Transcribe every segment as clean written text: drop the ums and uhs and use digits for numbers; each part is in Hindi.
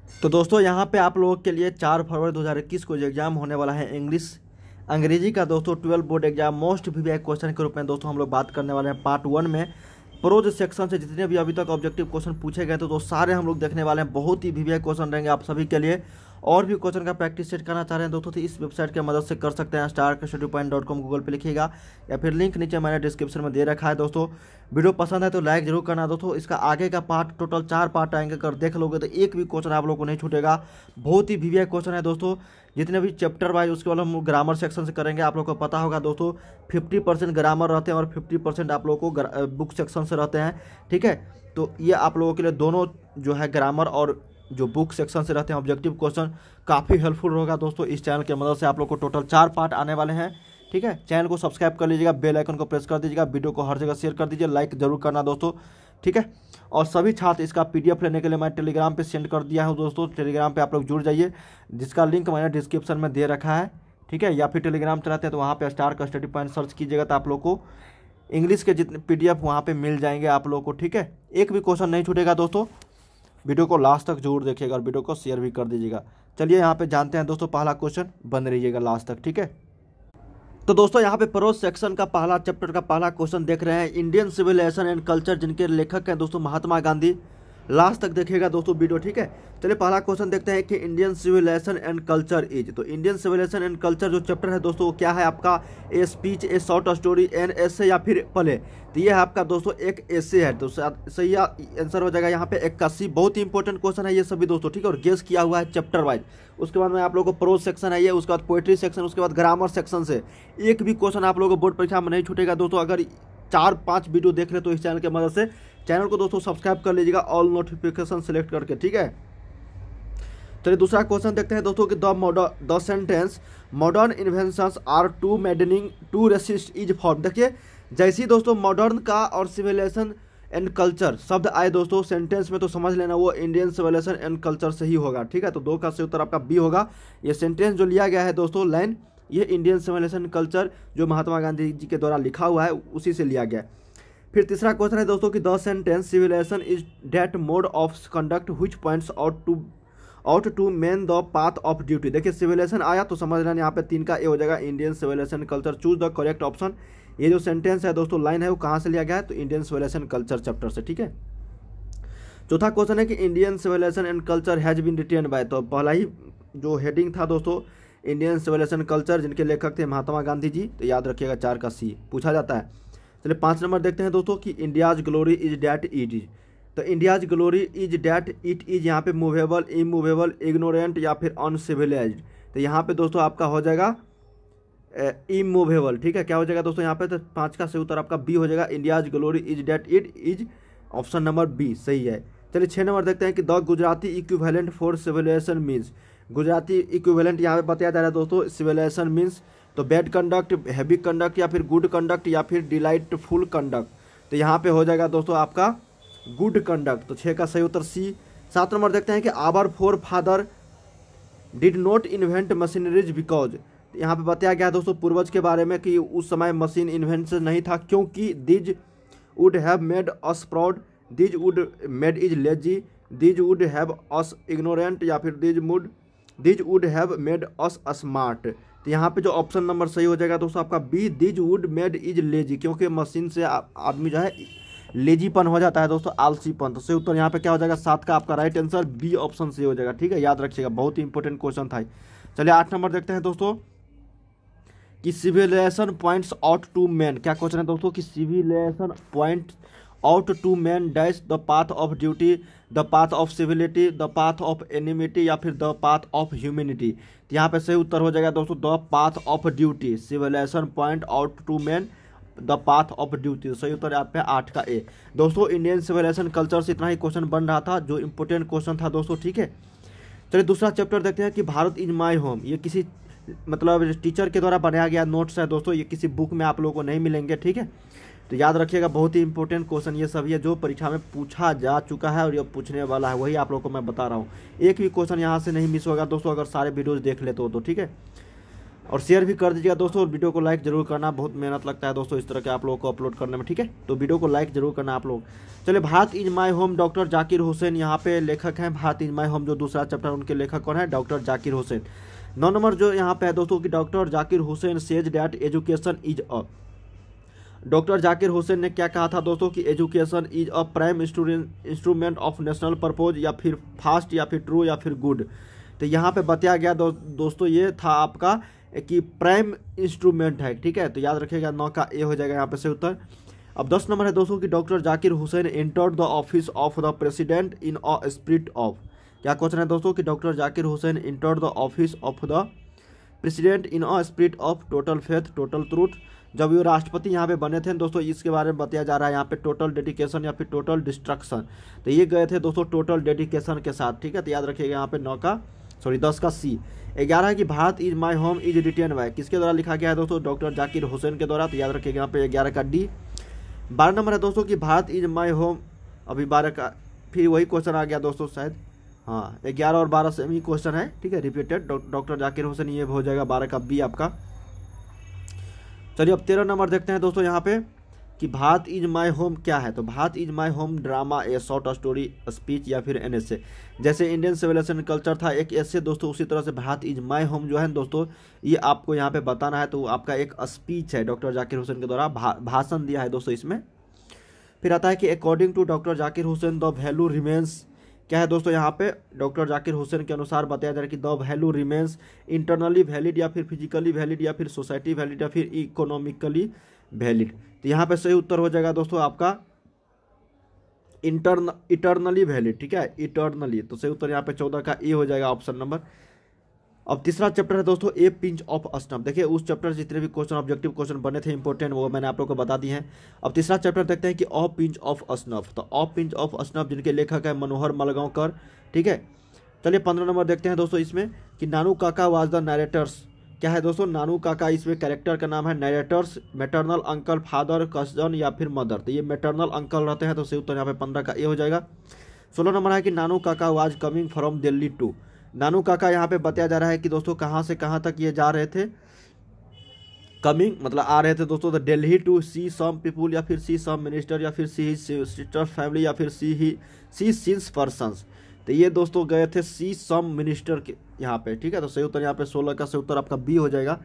तो दोस्तों यहाँ पे आप लोगों के लिए 4 फरवरी 2021 को जो एग्जाम होने वाला है इंग्लिश अंग्रेजी का दोस्तों 12 board exam most VVI question के रूप में दोस्तों हम लोग बात करने वाले हैं पार्ट 1 में। प्रोज सेक्शन से जितने भी अभी तक ऑब्जेक्टिव क्वेश्चन पूछे गए थे तो सारे हम लोग देखने वाले हैं। बहुत ही वीवीआई क्वेश्चन रहेंगे आप सभी के लिए। और भी क्वेश्चन का प्रैक्टिस सेट करना चाह रहे हैं दोस्तों तो इस वेबसाइट की मदद से कर सकते हैं। starkstudypoint.com गूगल पे लिखिएगा या फिर लिंक नीचे मैंने डिस्क्रिप्शन में दे रखा है। दोस्तों वीडियो पसंद है तो लाइक जरूर करना दोस्तों। इसका आगे का पार्ट टोटल 4 पार्ट आएंगे, अगर देख लोगे तो एक भी क्वेश्चन आप लोगों को नहीं छूटेगा। बहुत ही वीवीआई क्वेश्चन है दोस्तों। जितने भी चैप्टर वाइज उसके बाद हम ग्रामर सेक्शन से करेंगे। आप लोग को पता होगा दोस्तों 50% ग्रामर रहते हैं और 50% आप लोगों को बुक सेक्शन से रहते हैं। ठीक है, तो ये आप लोगों के लिए दोनों जो है ग्रामर और जो बुक सेक्शन से रहते हैं ऑब्जेक्टिव क्वेश्चन काफ़ी हेल्पफुल होगा दोस्तों। इस चैनल की मदद से आप लोग को टोटल 4 पार्ट आने वाले हैं। ठीक है, चैनल को सब्सक्राइब कर लीजिएगा, बेल आइकन को प्रेस कर दीजिएगा, वीडियो को हर जगह शेयर कर दीजिए, लाइक जरूर करना दोस्तों। ठीक है, और सभी छात्र इसका पीडीएफ लेने के लिए मैं टेलीग्राम पे सेंड कर दिया हूँ दोस्तों। टेलीग्राम पे आप लोग जुड़ जाइए, जिसका लिंक मैंने डिस्क्रिप्शन में दे रखा है। ठीक है, या फिर टेलीग्राम चलाते हैं तो वहाँ पे स्टार स्टडी पॉइंट सर्च कीजिएगा तो आप लोग को इंग्लिश के जितने पीडीएफ वहाँ पे मिल जाएंगे आप लोग को। ठीक है, एक भी क्वेश्चन नहीं छूटेगा दोस्तों। वीडियो को लास्ट तक जरूर देखिएगा और वीडियो को शेयर भी कर दीजिएगा। चलिए यहाँ पे जानते हैं दोस्तों, पहला क्वेश्चन बन रहिएगा लास्ट तक। ठीक है, तो दोस्तों यहाँ पे प्रोज सेक्शन का पहला चैप्टर का पहला क्वेश्चन देख रहे हैं, इंडियन सिविलाइजेशन एंड कल्चर, जिनके लेखक हैं दोस्तों महात्मा गांधी। लास्ट तक देखिएगा दोस्तों वीडियो। ठीक है, चलिए पहला क्वेश्चन देखते हैं कि Indian civilisation and culture is. तो इंडियन सिविलाइजेशन एंड कल्चर जो चैप्टर है दोस्तों वो क्या है आपका, a speech, a short story, an essay या फिर प्ले। तो ये है आपका दोस्तों एक एसे है। तो सही आंसर हो जाएगा यहाँ पे 81। बहुत ही इंपॉर्टेंट क्वेश्चन है ये सभी दोस्तों। ठीक है, और गेस किया हुआ है चैप्टर वाइज। उसके बाद में आप लोगों को प्रोज सेक्शन है ये, उसके बाद पोएट्री सेक्शन, उसके बाद ग्रामर सेक्शन से एक भी क्वेश्चन आप लोगों को बोर्ड परीक्षा में नहीं छूटेगा दोस्तों। अगर 4-5 वीडियो देख ले तो इस चैनल की मदद से चैनल को दोस्तों सब्सक्राइब कर लीजिएगा, ऑल नोटिफिकेशन सेलेक्ट करके। ठीक है, चलिए दूसरा क्वेश्चन देखते हैं दोस्तों कि the sentence modern inventions are too maddening to resist is form. देखिए जैसे ही दोस्तों मॉडर्न का और सिविलाइजेशन एंड कल्चर शब्द आए दोस्तों सेंटेंस में तो समझ लेना वो इंडियन सिविलाइजेशन एंड कल्चर से ही होगा। ठीक है, तो 2 का सही उत्तर आपका बी होगा। ये सेंटेंस जो लिया गया है दोस्तों लाइन, ये इंडियन सिविलाइजेशन कल्चर जो महात्मा गांधी जी के द्वारा लिखा हुआ है उसी से लिया गया है। फिर तीसरा क्वेश्चन है दोस्तों कि the sentence civilisation is that mode of conduct which points out to men the path of duty. देखिए सिविलाइजेशन आया तो समझ लेना यहाँ पे 3 का ए हो जाएगा, Indian civilisation culture, choose the correct option. ये जो सेंटेंस है दोस्तों लाइन है वो कहाँ से लिया गया है, तो इंडियन सिविलाइजेशन कल्चर चैप्टर से। ठीक है, चौथा क्वेश्चन है कि Indian civilisation and culture has been written by. तो पहला ही जो हेडिंग था दोस्तों इंडियन सिविलाइजेशन कल्चर, जिनके लेखक थे महात्मा गांधी जी, तो याद रखिएगा 4 का सी पूछा जाता है। चलिए 5 नंबर देखते हैं दोस्तों कि India's glory is that it is. तो India's glory is that it is यहाँ पे मूवेबल, इमूवेबल, इग्नोरेंट या फिर अनसिविलाइज्ड। तो यहाँ पे दोस्तों आपका हो जाएगा इमूवेबल। ठीक है, क्या हो जाएगा दोस्तों यहाँ पे, तो 5 का सही उत्तर आपका बी हो जाएगा, India's glory is that it is, option number B सही है। चलिए 6 नंबर देखते हैं कि the Gujarati equivalent for civilisation means. Gujarati equivalent यहाँ पे बताया जा रहा है दोस्तों सिविलाइजेशन मीन्स तो बैड कंडक्ट, हैवी कंडक्ट या फिर गुड कंडक्ट या फिर डिलाइटफुल कंडक्ट। तो यहाँ पे हो जाएगा दोस्तों आपका गुड कंडक्ट। तो 6 का सही उत्तर सी। 7 नंबर देखते हैं कि our forefather did not invent machineries because. यहाँ पे बताया गया दोस्तों पूर्वज के बारे में कि उस समय मशीन इन्वेंशन नहीं था क्योंकि these would have made us proud, these would made is lazy, these would have us ignorant या फिर these would have made us smart. तो यहाँ पे जो ऑप्शन नंबर सही हो जाएगा दोस्तों आपका B, this would made is lazy, क्योंकि मशीन से आदमी जो है लेजीपन हो जाता है दोस्तों, आलसीपन। तो सही उत्तर यहाँ पे क्या हो जाएगा 7 का आपका राइट आंसर बी ऑप्शन सही हो जाएगा। ठीक है, याद रखिएगा बहुत ही इंपॉर्टेंट क्वेश्चन था। चलिए 8 नंबर देखते हैं दोस्तों कि civilisation points out to man. क्या क्वेश्चन है दोस्तों कि civilisation point out to man dash the path of duty, the path of civility, the path of enmity या फिर द पाथ ऑफ ह्यूमैनिटी। तो यहाँ पे सही उत्तर हो जाएगा दोस्तों the path of duty. Civilisation point out to man the path of duty. सही उत्तर यहाँ पे 8 का ए। दोस्तों इंडियन सिविलाइजेशन कल्चर से इतना ही क्वेश्चन बन रहा था जो इंपॉर्टेंट क्वेश्चन था दोस्तों। ठीक है, चलिए दूसरा चैप्टर देखते हैं कि भारत इज माई होम। ये किसी मतलब टीचर के द्वारा बनाया गया नोट्स है दोस्तों, ये किसी बुक में आप लोगों को नहीं मिलेंगे। ठीक है, तो याद रखिएगा बहुत ही इंपॉर्टेंट क्वेश्चन ये सभी है जो परीक्षा में पूछा जा चुका है और ये पूछने वाला है, वही आप लोगों को मैं बता रहा हूँ। एक भी क्वेश्चन यहाँ से नहीं मिस होगा दोस्तों अगर सारे वीडियोज देख लेते हो तो। ठीक है, और शेयर भी कर दीजिएगा दोस्तों, और वीडियो को लाइक जरूर करना, बहुत मेहनत लगता है दोस्तों इस तरह के आप लोगों को अपलोड करने में, ठीक है। तो वीडियो को लाइक जरूर करना आप लोग। चलिए, Bharat is my home, doctor Zakir Hussain यहाँ पे लेखक हैं। भारत इज माय होम जो दूसरा चैप्टर, उनके लेखक कौन है? डॉक्टर जाकिर हुसैन। 9 नंबर जो यहाँ पे है दोस्तों कि doctor Zakir Hussain says that education is a, doctor Zakir Hussain ने क्या कहा था दोस्तों कि education is a prime instrument of national purpose, या फिर फास्ट, या फिर ट्रू, या फिर गुड। तो यहाँ पे बताया गया दोस्तों ये था आपका कि प्राइम इंस्ट्रूमेंट है, ठीक है। तो याद रखिएगा, 9 का ए हो जाएगा यहाँ पे से उत्तर। अब 10 नंबर है दोस्तों कि doctor Zakir Hussain entered the office of the president in a spirit of, क्या क्वेश्चन है दोस्तों कि doctor Zakir Hussain entered the office of the president in a spirit of total faith, total truth. जब ये राष्ट्रपति यहाँ पे बने थे दोस्तों, इसके बारे में बताया जा रहा है यहाँ पे टोटल डेडिकेशन या फिर टोटल डिस्ट्रक्शन। तो ये गए थे दोस्तों टोटल डेडिकेशन के साथ, ठीक है। तो याद रखिएगा यहाँ पे 10 का सी। 11 है कि Bharat is my home is retain by, किसके द्वारा लिखा गया है दोस्तों? डॉक्टर जाकिर हुसैन के द्वारा। तो याद रखिएगा यहाँ पे 11 का डी। 12 नंबर है दोस्तों कि भारत इज माय होम, अभी 12 का फिर वही क्वेश्चन आ गया दोस्तों शायद, हाँ 11 और 12 सेम ही क्वेश्चन है, ठीक है, रिपीटेड। डॉक्टर जाकिर हुसैन, ये हो जाएगा 12 का बी आपका। चलिए, अब 13 नंबर देखते हैं दोस्तों यहाँ पे कि भारत इज माय होम क्या है? तो Bharat is my home drama, A short story, speech, या फिर एन एसे। जैसे इंडियन सिविलाइजेशन कल्चर था एक ऐसे दोस्तों, उसी तरह से भारत इज माय होम जो है दोस्तों, ये आपको यहाँ पे बताना है। तो आपका एक स्पीच है डॉक्टर जाकिर हुसैन के द्वारा, भाषण दिया है दोस्तों इसमें। फिर आता है कि according to doctor Zakir Hussain the value remains, क्या है दोस्तों यहाँ पे डॉक्टर जाकिर हुसैन के अनुसार बताया जा रहा है कि the value remains internally valid, या फिर फिजिकली वैलिड, या फिर सोसाइटी वैलिड, या फिर इकोनॉमिकली वैलिड। तो यहाँ पे सही उत्तर हो जाएगा दोस्तों आपका इटर्नली वैलिड, ठीक है, इटर्नली। तो सही उत्तर यहाँ पे 14 का ए हो जाएगा, ऑप्शन नंबर। अब तीसरा चैप्टर है दोस्तों ए पिंच ऑफ स्नफ। देखिए उस चैप्टर से जितने भी क्वेश्चन ऑब्जेक्टिव क्वेश्चन बने थे इंपॉर्टेंट, वो मैंने आप लोग को बता दिए हैं। अब तीसरा चैप्टर देखते हैं कि ऑफ पिंच ऑफ स्नफ। तो ऑफ पिंच ऑफ स्नफ जिनके लेखक है मनोहर मलगांवकर, ठीक है। चलिए 15 नंबर देखते हैं दोस्तों इसमें कि Nanu Kaka was the narrator's, क्या है दोस्तों? नानू काका इसमें कैरेक्टर का नाम है। Narrator's maternal uncle, father, cousin, या फिर मदर। तो ये मैटरनल अंकल रहते हैं, तो सही उत्तर यहाँ पे 15 का ए हो जाएगा। 16 नंबर है कि Nanu Kaka was coming from Delhi to. Nanu Kaka यहाँ पे बताया जा रहा है कि दोस्तों कहाँ से कहाँ तक ये जा रहे थे, कमिंग मतलब आ रहे थे दोस्तों, तो Delhi to see some people, या फिर सी सम मिनिस्टर, या फिर सी सिस्टर फैमिली, या फिर सी सिंस पर्सन्स। तो ये दोस्तों गए थे सी सम मिनिस्टर के यहाँ पे, ठीक है। तो सही उत्तर यहाँ पे 16 का सही उत्तर आपका बी हो जाएगा।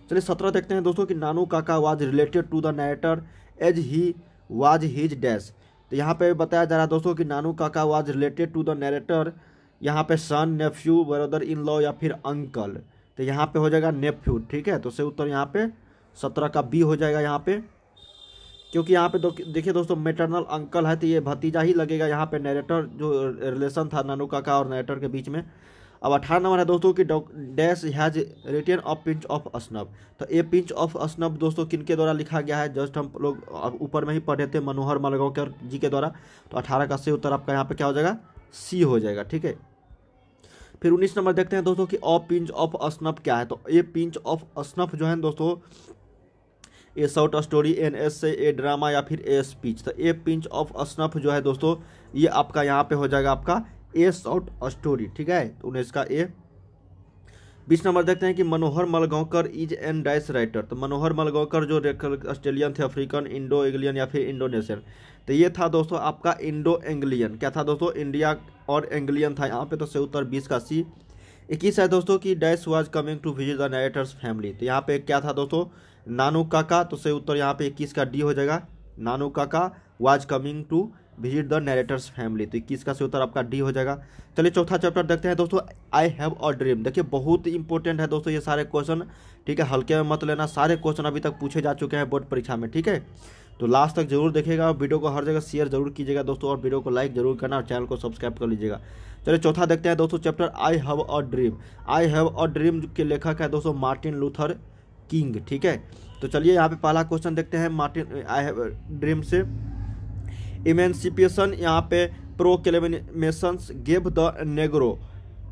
चलिए 17 देखते हैं दोस्तों कि Nanu Kaka was related to the narrator as he was his dash. तो यहाँ पे बताया जा रहा है दोस्तों कि Nanu Kaka was related to the narrator, यहाँ पे son, nephew, brother in law, या फिर अंकल। तो यहाँ पे हो जाएगा नेफ्यू, ठीक है। तो सही उत्तर यहाँ पे 17 का बी हो जाएगा यहाँ पे, क्योंकि यहाँ पे देखिए दोस्तों मैटरनल अंकल है, तो ये भतीजा ही लगेगा यहाँ पे, नरेटर जो रिलेशन था नानू काका और नरेटर के बीच में। अब 18 नंबर है दोस्तों कि dash has retain of pinch of snuff. तो ए पिंच ऑफ स्नफ दोस्तों किनके द्वारा लिखा गया है? जस्ट हम लोग ऊपर में ही पढ़े थे, मनोहर मलगांवकर जी के द्वारा। तो 18 का सही उत्तर आपका यहाँ पे क्या हो जाएगा? सी हो जाएगा, ठीक है। फिर 19 नंबर देखते हैं दोस्तों कि ऑफ पिंच ऑफ स्नफ क्या है? तो ए पिंच ऑफ स्नफ जो है दोस्तों, ए short story, an essay, A drama, या फिर ए स्पीच। तो ए पिंच ऑफ स्नफ जो है दोस्तों, ये आपका यहाँ पे हो जाएगा आपका ए शॉर्ट स्टोरी, ठीक है। तो 19 का ए। 20 नंबर देखते हैं कि मनोहर मलगांवकर इज एन डैश राइटर। तो मनोहर मलगांवकर जो ऑस्ट्रेलियन थे, अफ्रीकन, इंडो एंग्लियन, या फिर इंडोनेशियन। तो ये था दोस्तों आपका इंडो एंग्लियन, क्या था दोस्तों? इंडिया और एंग्लियन था यहाँ पे। तो सही उत्तर 20 का सी। 21 है दोस्तों कि dash was coming to visit the narrator's family. तो यहाँ पे क्या था दोस्तों? नानू काका। तो सही उत्तर यहाँ पे 21 का डी हो जाएगा, Nanu Kaka was coming to visit the narrator's family. तो 21 का सही उत्तर आपका डी हो जाएगा। चलिए चौथा चैप्टर देखते हैं दोस्तों, आई हैव अ ड्रीम। देखिए बहुत इंपॉर्टेंट है दोस्तों ये सारे क्वेश्चन, ठीक है, हल्के में मत लेना। सारे क्वेश्चन अभी तक पूछे जा चुके हैं बोर्ड परीक्षा में, ठीक है। तो लास्ट तक जरूर देखिएगा, वीडियो को हर जगह शेयर जरूर कीजिएगा दोस्तों, और वीडियो को लाइक जरूर करना, और चैनल को सब्सक्राइब कर लीजिएगा। चलिए चौथा देखते हैं दोस्तों chapter, I have a dream. I have a dream के लेखक है दोस्तों मार्टिन लूथर किंग, ठीक है। तो चलिए यहाँ पे पहला क्वेश्चन देखते हैं Martin I have a dream से। इमेंसिपेशन यहाँ पे प्रोक्लेमेशंस गेव द नेग्रो,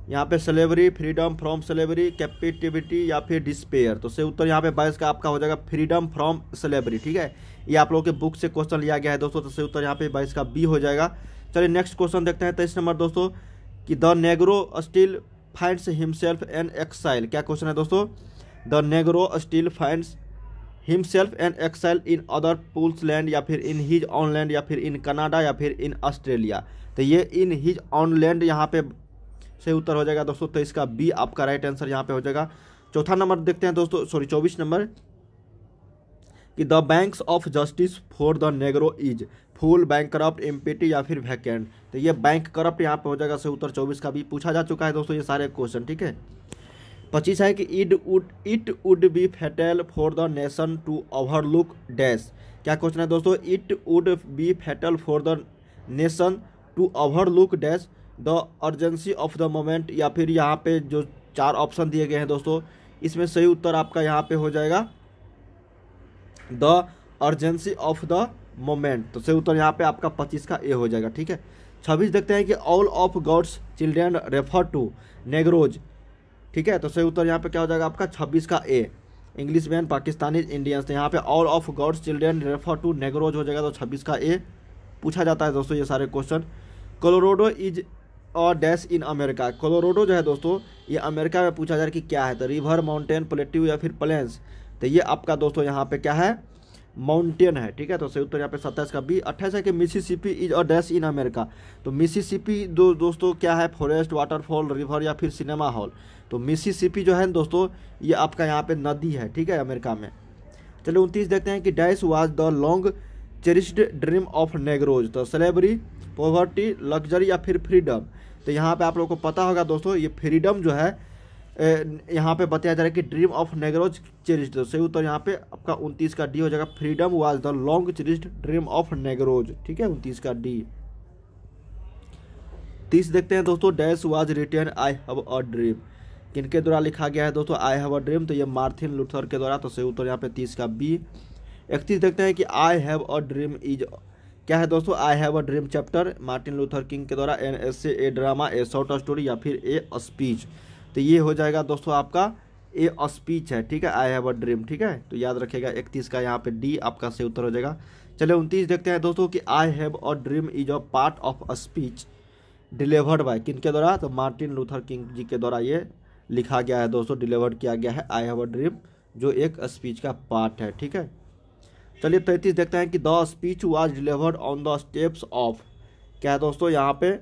यहाँ पे स्लेवरी, फ्रीडम फ्रॉम स्लेवरी, कैपिटिविटी, या फिर डिस्पेयर। तो सही उत्तर यहाँ पे 22 का आपका हो जाएगा फ्रीडम फ्रॉम स्लेवरी, ठीक है। ये आप लोगों के बुक से क्वेश्चन लिया गया है दोस्तों। तो सही उत्तर यहाँ पे 22 का बी हो जाएगा। चलिए नेक्स्ट क्वेश्चन देखते हैं 23 नंबर दोस्तों कि the negro still finds himself an exile. क्या क्वेश्चन है दोस्तों? The negro still finds himself and exile in other people's land, या फिर इन हिज ऑन लैंड, या फिर इन कनाडा, या फिर इन ऑस्ट्रेलिया। तो ये इन हिज ऑन लैंड यहाँ पे सही उत्तर हो जाएगा दोस्तों। तो इसका बी आपका राइट आंसर यहाँ पे हो जाएगा। चौथा नंबर देखते हैं दोस्तों, 24 नंबर, कि the banks of justice for the Negro is full, bank corrupt, empty, या फिर वैकेंट। तो ये बैंक करप्ट यहाँ पे हो जाएगा सही उत्तर। 24 का भी पूछा जा चुका है दोस्तों ये सारे क्वेश्चन, ठीक है। 25 है कि it would be fatal for the nation to overlook dash. क्या क्वेश्चन है दोस्तों, it would be fatal for the nation to overlook dash the urgency of the moment, या फिर यहाँ पे जो 4 ऑप्शन दिए गए हैं दोस्तों, इसमें सही उत्तर आपका यहाँ पे हो जाएगा the urgency of the moment. तो सही उत्तर यहाँ पे आपका 25 का ए हो जाएगा, ठीक है। 26 देखते हैं कि all of God's children refer to negroes, ठीक है। तो सही उत्तर यहाँ पे क्या हो जाएगा आपका 26 का A, Englishman, Pakistani, Indians. तो यहाँ पे all of God's children refer to negroes हो जाएगा। तो 26 का ए पूछा जाता है दोस्तों ये सारे क्वेश्चन। कोलोराडो इज और डैश इन अमेरिका। कोलोराडो जो है दोस्तों ये अमेरिका में पूछा जा रहा है कि क्या है, तो रिवर, माउंटेन, प्लेट्यू, या फिर प्लेन्स। तो ये आपका दोस्तों यहाँ पे क्या है, माउंटेन है, ठीक है। तो सही उत्तर यहाँ पे 27 का बी। 28 है कि Mississippi is a dash in America. तो मिसिसिपी दोस्तों क्या है, फॉरेस्ट, वाटरफॉल, रिवर, या फिर सिनेमा हॉल। तो मिसिसिपी जो है दोस्तों ये आपका यहाँ पे नदी है, ठीक है, अमेरिका में। चलिए 29 देखते हैं कि dash was the long cherished dream of नेग्रोज। तो स्लेवरी, पॉवर्टी, लग्जरी, या फिर फ्रीडम। तो यहाँ पे आप लोगों को पता होगा दोस्तों ये फ्रीडम जो है यहाँ पे बताया जा रहा है कि ड्रीम ऑफ नेग्रोज चेरिश्ड। तो सही उत्तर यहाँ पे आपका 29 का डी हो जाएगा। Freedom was the long cherished dream of negroes, ठीक है, 29 का डी। 30 देखते हैं दोस्तों, dash was written I have a dream. किनके द्वारा लिखा गया है दोस्तों आई हैव अ ड्रीम, तो ये मार्टिन लूथर के द्वारा। तो सही उत्तर यहाँ पे 30 का बी। 31 देखते हैं कि आई हैव अ ड्रीम इज क्या है दोस्तों, आई have a dream chapter, Martin Luther king के द्वारा, an essay, A drama, A short story, या फिर ए स्पीच। तो ये हो जाएगा दोस्तों आपका ए स्पीच है, ठीक है, आई हैव अ ड्रीम, ठीक है। तो याद रखिएगा 31 का यहाँ पे डी आपका सही उत्तर हो जाएगा। चलिए 29 देखते हैं दोस्तों कि आई have a dream is a part of a speech delivered by, किनके द्वारा, तो मार्टिन लूथर किंग जी के द्वारा ये लिखा गया है दोस्तों, डिलीवर्ड किया गया है आई हैव अ ड्रीम, जो एक स्पीच का पार्ट है, ठीक है। चलिए 33 देखते हैं कि the speech was delivered on the steps of, क्या है दोस्तों, यहाँ पे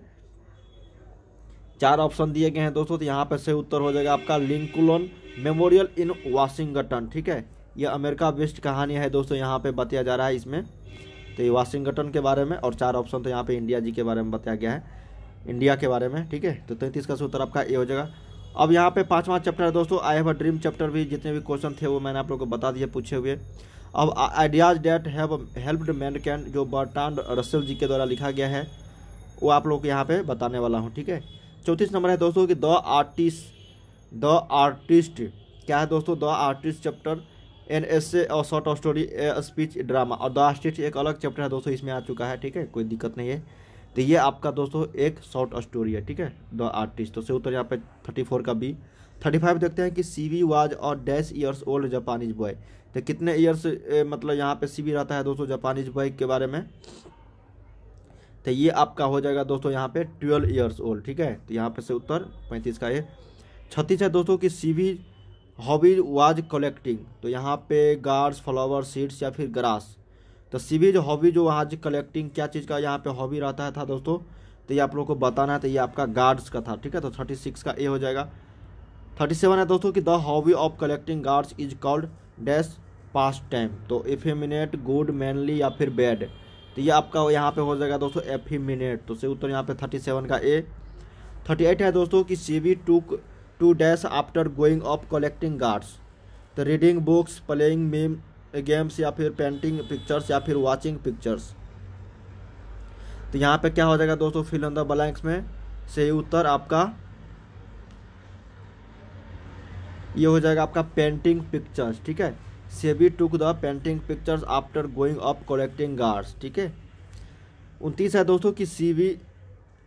4 ऑप्शन दिए गए हैं दोस्तों। तो यहाँ पे सही उत्तर हो जाएगा आपका लिंकन मेमोरियल इन वाशिंगटन, ठीक है। ये अमेरिका बेस्ड कहानी है दोस्तों, यहाँ पे बताया जा रहा है इसमें। तो ये वाशिंगटन के बारे में, और 4 ऑप्शन तो यहाँ पे इंडिया जी के बारे में बताया गया है, इंडिया के बारे में, ठीक है। तो 33 का उत्तर आपका ए हो जाएगा। अब यहाँ पे 5वां चैप्टर है दोस्तों, आई हैव अ ड्रीम चैप्टर भी जितने भी क्वेश्चन थे वो मैंने आप लोगों को बता दिए पूछे हुए। अब ideas that have helped mankind, जो बर्ट्रांड रसेल जी के द्वारा लिखा गया है, वो आप लोग को यहाँ पे बताने वाला हूँ, ठीक है। 34 नंबर है दोस्तों कि द आर्टिस्ट क्या है दोस्तों, the artist chapter, an essay और short story, a speech, drama. और द आर्टिस्ट एक अलग चैप्टर है दोस्तों, इसमें आ चुका है, ठीक है, कोई दिक्कत नहीं है। तो ये आपका दोस्तों एक शॉर्ट स्टोरी है, ठीक है, द आर्टिस्ट। तो सही उत्तर यहाँ पे 34 का बी। 35 देखते हैं कि सीवी वाज और dash years old Japanese boy. तो कितने ईयर्स मतलब यहाँ पे सीवी रहता है दोस्तों जापानीज बॉय के बारे में, तो ये आपका हो जाएगा दोस्तों यहाँ पे 12 ईयर्स ओल्ड, ठीक है। तो यहाँ पे से उत्तर 35 का ये। 36 है दोस्तों कि सीवी हॉबी वाज कलेक्टिंग। तो यहाँ पे गार्ड्स, फ्लावर, सीड्स, या फिर ग्रास। तो सीवी जो हॉबी जो वहाँ कलेक्टिंग क्या चीज़ का यहाँ पे हॉबी रहता था दोस्तों, तो ये आप लोग को बताना है। तो ये आपका गार्ड्स का था, ठीक है। तो 36 का ए हो जाएगा। 37 है दोस्तों कि the hobby of collecting guards is called dash past time. तो एफेमिनेट, गुड, मैनली, या फिर बैड। तो ये आपका यहाँ पे हो जाएगा दोस्तों एफेमिनेट। तो सही उत्तर यहाँ पे 37 का ए। 38 है दोस्तों कि CV took to dash after going of collecting guards. तो reading books, playing meme games, या फिर पेंटिंग पिक्चर्स, या फिर वॉचिंग पिक्चर्स। तो यहाँ पे क्या हो जाएगा दोस्तों फिल इन द ब्लैंक्स में सही उत्तर आपका ये हो जाएगा आपका पेंटिंग पिक्चर्स, ठीक है। सेवी took the painting pictures after going of collecting guards, ठीक है। 29 है दोस्तों कि सीवी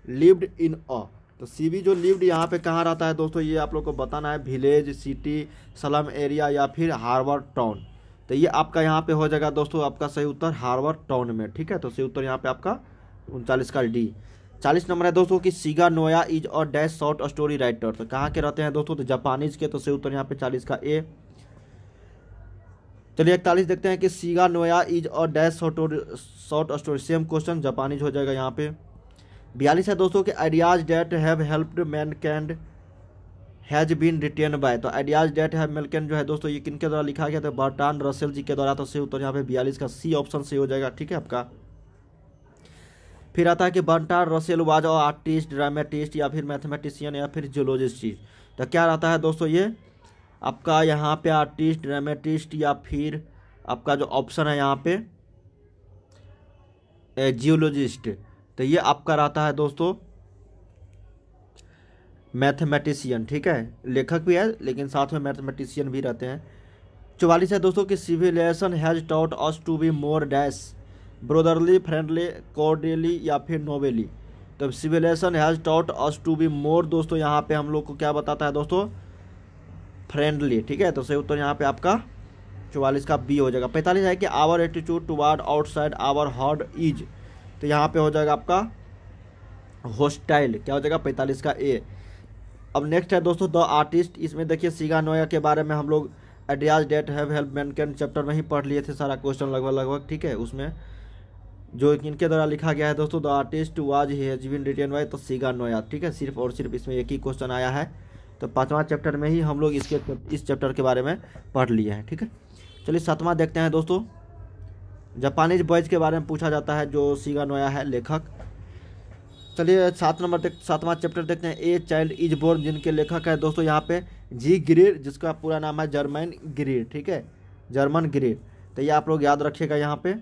लिव्ड इन अ। तो सीवी जो लिव्ड यहाँ पे कहाँ रहता है दोस्तों, ये आप लोग को बताना है, विलेज, सिटी, स्लम एरिया, या फिर हार्बर टाउन। तो ये आपका यहाँ पे हो जाएगा दोस्तों आपका सही उत्तर हार्बर टाउन में, ठीक है। तो सही उत्तर यहाँ पे आपका 39 का डी। 40 नंबर है दोस्तों कि सीगा नोया इज और डैश शॉर्ट स्टोरी राइटर। तो कहाँ के रहते हैं दोस्तों, तो जापानीज के। तो सही उत्तर यहाँ पे 40 का ए। चलिए 41 देखते हैं कि Shiga Naoya is a dash short story, same question Japanese हो जाएगा यहाँ पे। 42 है दोस्तों कि ideas that have helped mankind has been written by, तो आइडियाज डेट हैव मैनकाइंड जो है दोस्तों ये किनके द्वारा लिखा गया था, बर्ट्रांड रसेल जी के द्वारा, तो सही उत्तर यहाँ पे 42 का सी ऑप्शन सही हो जाएगा, ठीक है आपका। फिर आता है कि Bertrand Russell was a artist, dramatist या फिर मैथमेटिशियन या फिर जियोलॉजिस्ट, तो क्या रहता है दोस्तों ये आपका यहाँ पे आर्टिस्ट, ड्रामेटिस्ट या फिर आपका जो ऑप्शन है यहाँ पे जियोलॉजिस्ट, तो ये आपका रहता है दोस्तों मैथमेटिशियन, ठीक है। लेखक भी है लेकिन साथ में मैथमेटिशियन भी रहते हैं। 44 है दोस्तों कि civilisation has taught us to be more dash, brotherly, friendly, cordially या फिर नोबेली, तो civilisation has taught us to be more दोस्तों यहाँ पे हम लोग को क्या बताता है दोस्तों, फ्रेंडली, ठीक है। तो सही उत्तर यहाँ पे आपका 44 का बी हो जाएगा। 45 है कि our attitude toward outside our herd is, तो यहाँ पे हो जाएगा आपका होस्टाइल, क्या हो जाएगा 45 का ए। अब नेक्स्ट है दोस्तों द आर्टिस्ट, इसमें देखिए सीगा नोया के बारे में हम लोग ideas that have help mankind chapter में ही पढ़ लिए थे सारा क्वेश्चन लगभग, ठीक है। उसमें जो इनके द्वारा लिखा गया है दोस्तों the artist was has been written by, तो सीगा नोया, ठीक है। सिर्फ और सिर्फ इसमें एक ही क्वेश्चन आया है, तो 5वां चैप्टर में ही हम लोग इस चैप्टर के बारे में पढ़ लिए हैं, ठीक है। चलिए 7वां देखते हैं दोस्तों, जापानीज बॉयज के बारे में पूछा जाता है, जो सीगा नोया है लेखक। चलिए 7वां चैप्टर देखते हैं, ए चाइल्ड इज बोर्न, जिनके लेखक है दोस्तों यहाँ पे जी ग्रीर, जिसका पूरा नाम है जर्मन ग्रीर, ठीक है, जर्मन ग्रीर, तो ये आप लोग याद रखिएगा यहाँ पे।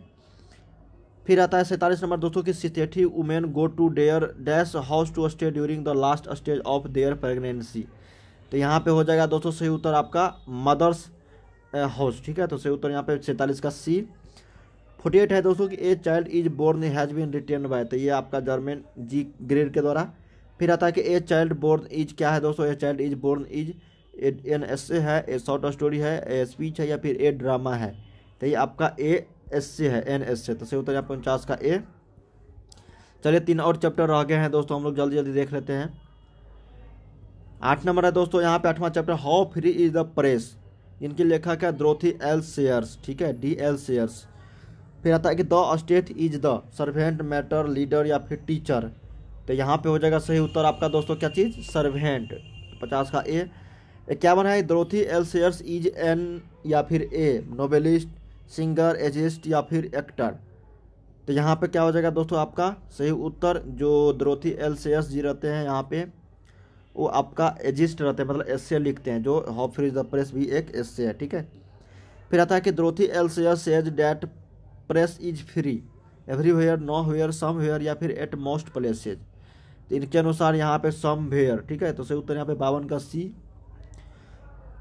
फिर आता है 47 नंबर दोस्तों की सिथेटी women go to their dash house to stay during the last stage of their pregnancy, तो यहाँ पे हो जाएगा दोस्तों सही उत्तर आपका मदर्स हाउस, ठीक है। तो सही उत्तर यहाँ पे 47 का सी। 48 है दोस्तों कि a child is born has been written by, तो ये आपका जर्मन जी ग्रेड के द्वारा। फिर आता है कि ए चाइल्ड बोर्न इज क्या है दोस्तों, a child is born is an essay है, ए शॉर्ट स्टोरी है, ए स्पीच है या फिर ए ड्रामा है, तो ये आपका ए एस्से है, एन एस्से, तो सही उत्तर यहाँ 49 का ए। चलिए 3 और चैप्टर रह गए हैं दोस्तों, हम लोग जल्दी जल्दी देख लेते हैं। 8 नंबर है दोस्तों यहाँ पे 8वां chapter how free is the press, इनकी लेखक है डोरोथी एल सेयर्स, ठीक है, डी एल सेयर्स। फिर आता है कि the state is the servant, matter, leader या फिर टीचर, तो यहाँ पे हो जाएगा सही उत्तर आपका दोस्तों क्या चीज़, सर्वेंट, 50 का ए। 51 है Dorothy L shares is an या फिर ए नोवेलिस्ट, सिंगर, एजिस्ट या फिर एक्टर, तो यहाँ पे क्या हो जाएगा दोस्तों आपका सही उत्तर, जो डोरोथी एल सेयर्स जी रहते हैं यहाँ पे वो आपका एजिस्ट रहते हैं, मतलब एस्से लिखते हैं, जो how free is the press भी एक एस्से है, ठीक है। फिर आता है कि Dorothy L Sayers says that press is free everywhere, nowhere, somewhere या फिर एट मोस्ट प्लेसेज, तो इनके अनुसार यहाँ पे सम वेयर, ठीक है। तो सही उत्तर यहाँ पे 52 का सी।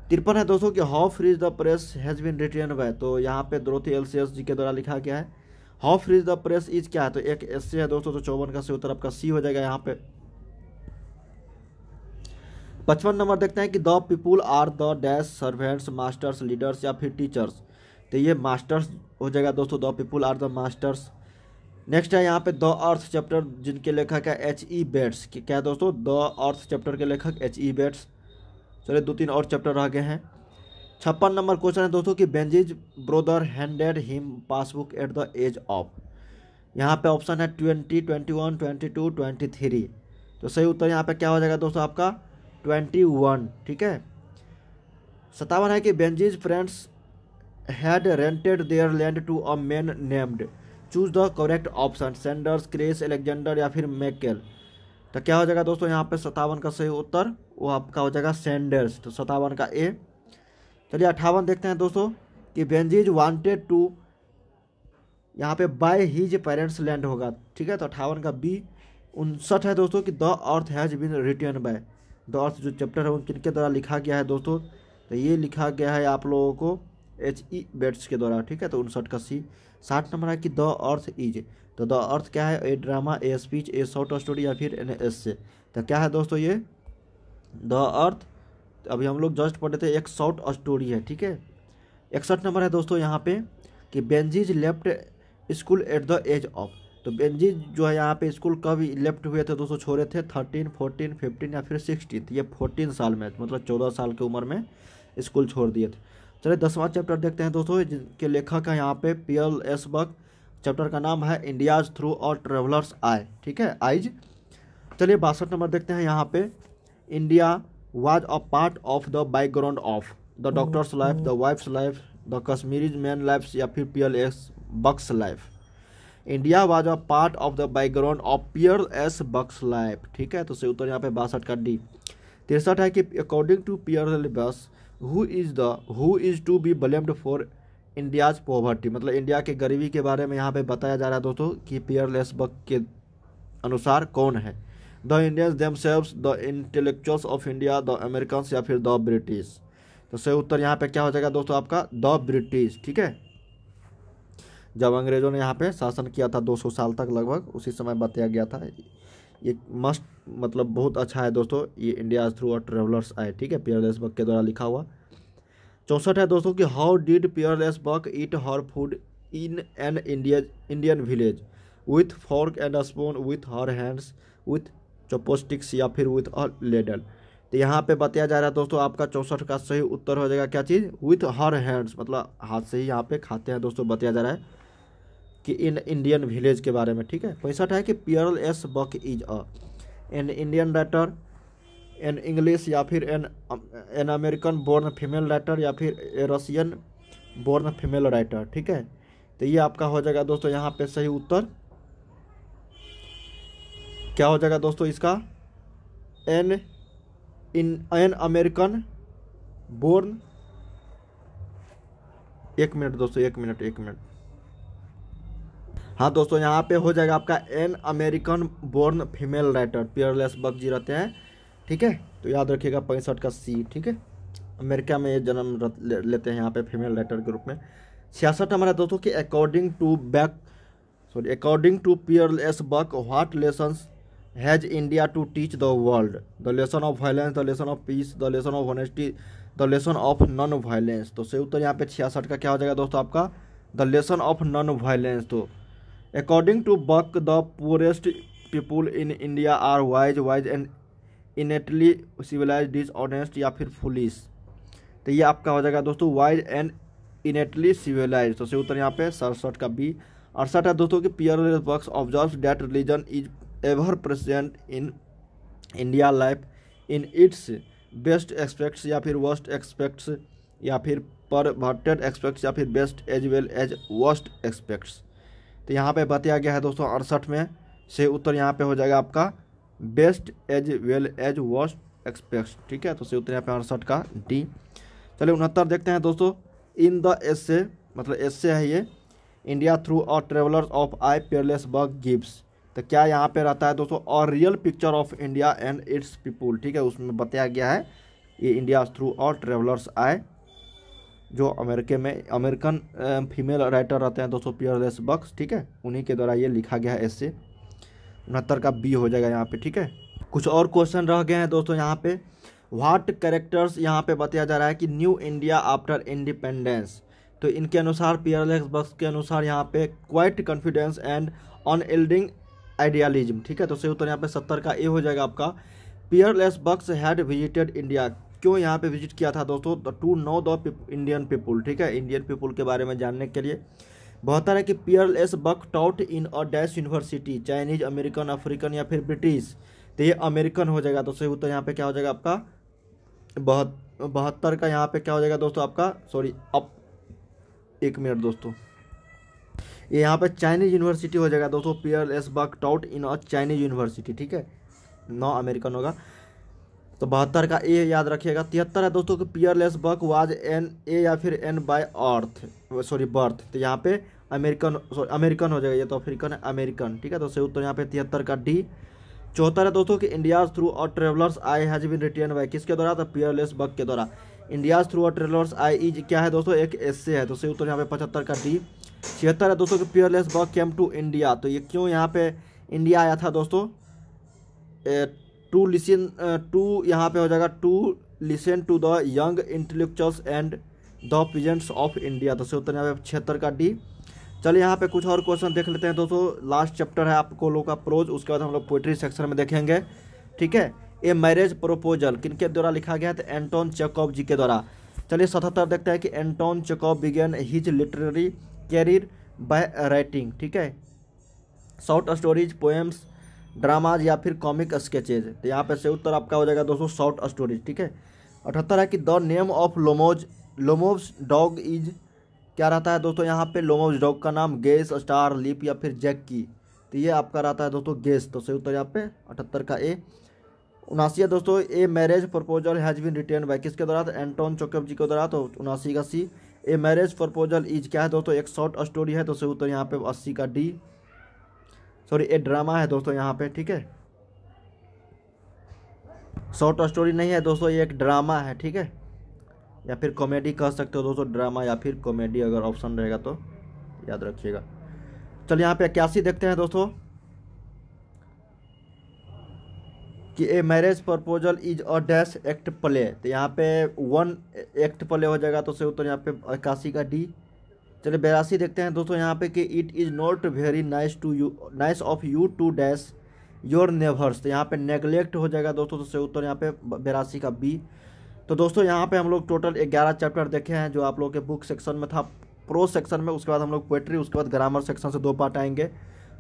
53 है दोस्तों कि how free is the press has been written by, तो यहाँ पे डोरोथी एल सेयर्स जी के द्वारा लिखा गया है। How free is the press is क्या है, तो एक एस्से है दोस्तों, तो 54 का सही उत्तर आपका सी हो जाएगा यहाँ पे। 55 नंबर देखते हैं कि the people are the dash servants, masters, leaders या फिर टीचर्स, तो ये मास्टर्स हो जाएगा दोस्तों, the people are the masters. Next है यहाँ पे द अर्थ चैप्टर, जिनके लेखक है एच ई बेट्स, क्या है दोस्तों, द अर्थ चैप्टर के लेखक एच ई बेट्स। चलिए 2-3 और चैप्टर रह गए हैं। 56 नंबर क्वेश्चन है दोस्तों कि Benjy's brother handed him passbook at the age of, यहाँ पे ऑप्शन है 20, 21, 22, 23, तो सही उत्तर यहाँ पे क्या हो जाएगा दोस्तों आपका 21, ठीक है। 57 है कि Benjy's friends had rented their land to a man named, choose the correct option, Sanders, Cress, Alexander या फिर मैकेल, तो क्या हो जाएगा दोस्तों यहाँ पे 57 का सही उत्तर वो आपका हो जाएगा सैंडर्स, तो 57 का ए। चलिए 58 देखते हैं दोस्तों कि बेंजीज वांटेड टू, यहाँ पे बाय हिज पेरेंट्स लैंड होगा, ठीक है, तो 58 का बी। 59 है दोस्तों कि the earth has been written by, the earth जो चैप्टर है वो किनके द्वारा लिखा गया है दोस्तों, तो ये लिखा गया है आप लोगों को एच ई बेट्स के द्वारा, ठीक है, तो 59 का सी। 60 नंबर है कि द अर्थ इज, तो द अर्थ क्या है, a drama, a speech, a short story या फिर एन एस्से, तो क्या है दोस्तों ये द अर्थ, अभी हम लोग जस्ट पढ़े थे एक शॉर्ट स्टोरी है, ठीक है। 61 नंबर है दोस्तों यहाँ पे कि Benjy's left school at the age of, तो बेंजीज जो है यहाँ पे स्कूल कब लेफ्ट हुए थे दोस्तों, छोड़े थे 13, 14, 15 या फिर 16, ये 14 साल में, मतलब 14 साल की उम्र में स्कूल छोड़ दिए थे। चलिए 10वां चैप्टर देखते हैं दोस्तों, जिनके लेखक है यहाँ पे पीएल एस बक। चैप्टर का नाम है इंडियाज थ्रू और ट्रेवलर्स आए, ठीक है, आइज। चलिए 62 नंबर देखते हैं यहाँ पे। India was a part of the background of the doctor's life, the wife's life, the Kashmiri man life, या फिर Pearl S Buck's life. India was a part of the background of Pearl S Buck's life, ठीक है। तो सही उत्तर यहाँ पे 62 का डी। 63 है कि according to Pearl Buck who is to be blamed for India's poverty, मतलब इंडिया के गरीबी के बारे में यहाँ पे बताया जा रहा है दोस्तों कि पीएल एस बक के अनुसार कौन है। The Indians themselves, the intellectuals of India, the Americans, या फिर द ब्रिटिश। तो सही उत्तर यहाँ पे क्या हो जाएगा दोस्तों आपका द ब्रिटिश, ठीक है। जब अंग्रेजों ने यहाँ पे शासन किया था 200 साल तक लगभग, उसी समय बताया गया था। ये मस्ट मतलब बहुत अच्छा है दोस्तों, ये इंडिया थ्रू और ट्रेवलर्स आए, ठीक है, पीएल एस बक के द्वारा लिखा हुआ। 64 है दोस्तों कि how did Pearl S Buck eat her food in an Indian village with fork and spoon, with her hands, with chopsticks, या फिर विथ अ लेडल। तो यहाँ पे बताया जा रहा है दोस्तों आपका 64 का सही उत्तर हो जाएगा क्या चीज़, विथ हर हैंड्स, मतलब हाथ से ही यहाँ पे खाते हैं दोस्तों, बताया जा रहा है कि इन इंडियन विलेज के बारे में, ठीक है। 65 है कि Pearl S Buck is an Indian writer, an English, या फिर an American born female writer, या फिर a Russian born female writer, ठीक है। तो ये आपका हो जाएगा दोस्तों यहाँ पे सही उत्तर क्या हो जाएगा दोस्तों इसका, एन अमेरिकन बोर्न। एक मिनट दोस्तों, एक मिनट। हाँ दोस्तों, यहाँ पे हो जाएगा आपका an American born female writer, Pearl S Buck ji रहते हैं, ठीक है। तो याद रखिएगा 65 का सी, ठीक है। अमेरिका में ये जन्म लेते हैं यहाँ पे फीमेल राइटर के रूप में। 66 हमारा दोस्तों कि according to Pearl S Buck what lessons has India to teach the world, the lesson of violence, the lesson of peace, the lesson of honesty, the lesson of non violence. तो सही उत्तर यहाँ पे 66 का क्या हो जाएगा दोस्तों आपका the lesson of non violence. तो according to Buck the poorest people in India are wise and innately civilised, dishonest, या फिर फुलिश। तो ये आपका हो जाएगा दोस्तों वाइज एंड इनेटली सिविलाइज। तो सही उत्तर यहाँ पे 67 का बी। 68 है दोस्तों कि Pearl S Buck observe that religion is ever present in India life in its best aspects, या फिर वर्स्ट एक्सपेक्ट्स, या फिर परवर्टेड एक्सपेक्ट्स, या फिर best as well as worst aspects. तो यहाँ पे बताया गया है दोस्तों 68 में से उत्तर यहाँ पे हो जाएगा आपका best as well as worst aspects, ठीक है। तो से उत्तर यहाँ पे 68 का डी। चलिए 69 देखते हैं दोस्तों। इन द एसे, मतलब एसे है ये, India through our travellers of eye Pearl S Buck gives. तो क्या यहाँ पे रहता है दोस्तों और real picture of India and its people, ठीक है। उसमें बताया गया है ये इंडिया थ्रू और ट्रेवलर्स आए, जो अमेरिकन फीमेल राइटर रहते हैं दोस्तों पीएल एस बक, ठीक है, उन्हीं के द्वारा ये लिखा गया है ऐसे। 69 का बी हो जाएगा यहाँ पे, ठीक है। कुछ और क्वेश्चन रह गए हैं दोस्तों यहाँ पे। व्हाट कैरेक्टर्स यहाँ पे बताया जा रहा है कि न्यू इंडिया आफ्टर इंडिपेंडेंस। तो इनके अनुसार पीएल एस बक के अनुसार यहाँ पे क्वाइट कॉन्फिडेंस एंड अनएल्डिंग आइडियालिज्म, ठीक है। तो सही उत्तर यहाँ पे 70 का ए हो जाएगा आपका। Pearl S Buck had visited India, क्यों यहाँ पे विजिट किया था दोस्तों, to know the Indian people, ठीक है, इंडियन पीपुल के बारे में जानने के लिए। 72 है कि Pearl S Buck taught in a dash university, Chinese, American, African, या फिर ब्रिटिश। तो ये अमेरिकन हो जाएगा। तो सही उत्तर यहाँ पे क्या हो जाएगा आपका 72 का यहाँ पे क्या हो जाएगा दोस्तों आपका, सॉरी अब एक मिनट दोस्तों, ये यहाँ पे चाइनीज यूनिवर्सिटी हो जाएगा दोस्तों। Pearl S Buck taught in a Chinese university, ठीक है, 9 अमेरिकन होगा। तो 72 का ए याद रखिएगा। 73 है दोस्तों कि Pearl S Buck was an A या फिर एन बाय बर्थ। तो यहाँ पे अमेरिकन हो जाएगा, ये तो अफ्रीकन है, अमेरिकन, ठीक है। तो सही उत्तर यहाँ पे 73 का डी। 74 है दोस्तों कि India's through our travellers eye has been written by, किसके द्वारा, तो पीएल एस बक के द्वारा। India's through our travellers eye is क्या है दोस्तों, एक एस्से है। तो सही उत्तर यहाँ पे 75 का डी। 76 है दोस्तों कि Pearl S Buck came to India. तो ये क्यों यहाँ पे इंडिया आया था दोस्तों, टू लिसन टू यहाँ पे हो जाएगा to listen to the young intellectuals and the peasants of India. तो सही उत्तर यहाँ पे 76 का डी। चलिए यहाँ पे कुछ और क्वेश्चन देख लेते हैं दोस्तों। लास्ट चैप्टर है आपको लोगों का प्रोज, उसके बाद हम लोग पोइट्री सेक्शन में देखेंगे, ठीक है। ए मैरिज प्रपोजल किनके द्वारा लिखा गया है, तो एंटोन चेखोव जी के द्वारा। चलिए 77 देखते हैं कि Anton Chekhov began his literary career by writing, ठीक है, शॉर्ट स्टोरीज, पोएम्स, ड्रामाज या फिर कॉमिक स्केचेज। तो यहाँ पे सही उत्तर आपका हो जाएगा दोस्तों शॉर्ट स्टोरीज, ठीक है। 78 है कि the name of Lomov's dog is, क्या रहता है दोस्तों यहाँ पे लोमोव्स डॉग का नाम, गेस, स्टार, लीप या फिर जैकी। तो ये आपका रहता है दोस्तों गेस। तो सही उत्तर यहाँ पे 78 का ए। 79 है दोस्तों a marriage proposal has been written by, किसके द्वारा, तो एंटोन चेखोव जी के द्वारा। तो 79 का सी। ए मैरिज प्रपोजल इज क्या है दोस्तों, एक शॉर्ट स्टोरी है। तो सही उत्तर यहाँ पे 80 का डी, सॉरी ए ड्रामा है दोस्तों यहाँ पे, ठीक है, शॉर्ट स्टोरी नहीं है दोस्तों, ये एक ड्रामा है, ठीक है, या फिर कॉमेडी कह सकते हो दोस्तों, ड्रामा या फिर कॉमेडी अगर ऑप्शन रहेगा तो याद रखिएगा। चलिए यहाँ पे 81 देखते हैं दोस्तों कि ए marriage proposal is a dash act play. तो यहाँ पे 1 एक्ट प्ले हो जाएगा। तो सही उत्तर यहाँ पे 81 का डी। चलिए 82 देखते हैं दोस्तों यहाँ पे कि it is not very nice of you to dash your neighbours. तो यहाँ पे नेगलेक्ट हो जाएगा दोस्तों। तो सही उत्तर यहाँ पे 82 का बी। तो दोस्तों यहाँ पे हम लोग टोटल 11 चैप्टर देखे हैं, जो आप लोग के बुक सेक्शन में था, प्रो सेक्शन में, उसके बाद हम लोग पोएट्री, उसके बाद ग्रामर सेक्शन से 2 पार्ट आएंगे,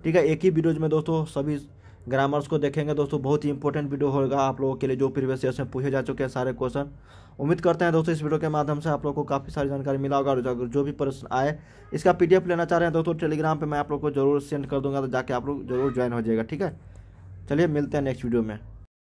ठीक है। एक ही वीडियोज में दोस्तों सभी ग्रामर्स को देखेंगे दोस्तों। बहुत ही इंपॉर्टेंट वीडियो होगा आप लोगों के लिए, जो प्रीवियस ईयर में पूछे जा चुके हैं सारे क्वेश्चन। उम्मीद करते हैं दोस्तों इस वीडियो के माध्यम से आप लोगों को काफ़ी सारी जानकारी मिला होगा। और जो भी प्रश्न आए इसका PDF लेना चाह रहे हैं दोस्तों, टेलीग्राम पे मैं आप लोग को जरूर सेंड कर दूंगा, तो जाके आप लोग जरूर ज्वाइन हो जाएगा, ठीक है। चलिए मिलते हैं नेक्स्ट वीडियो में।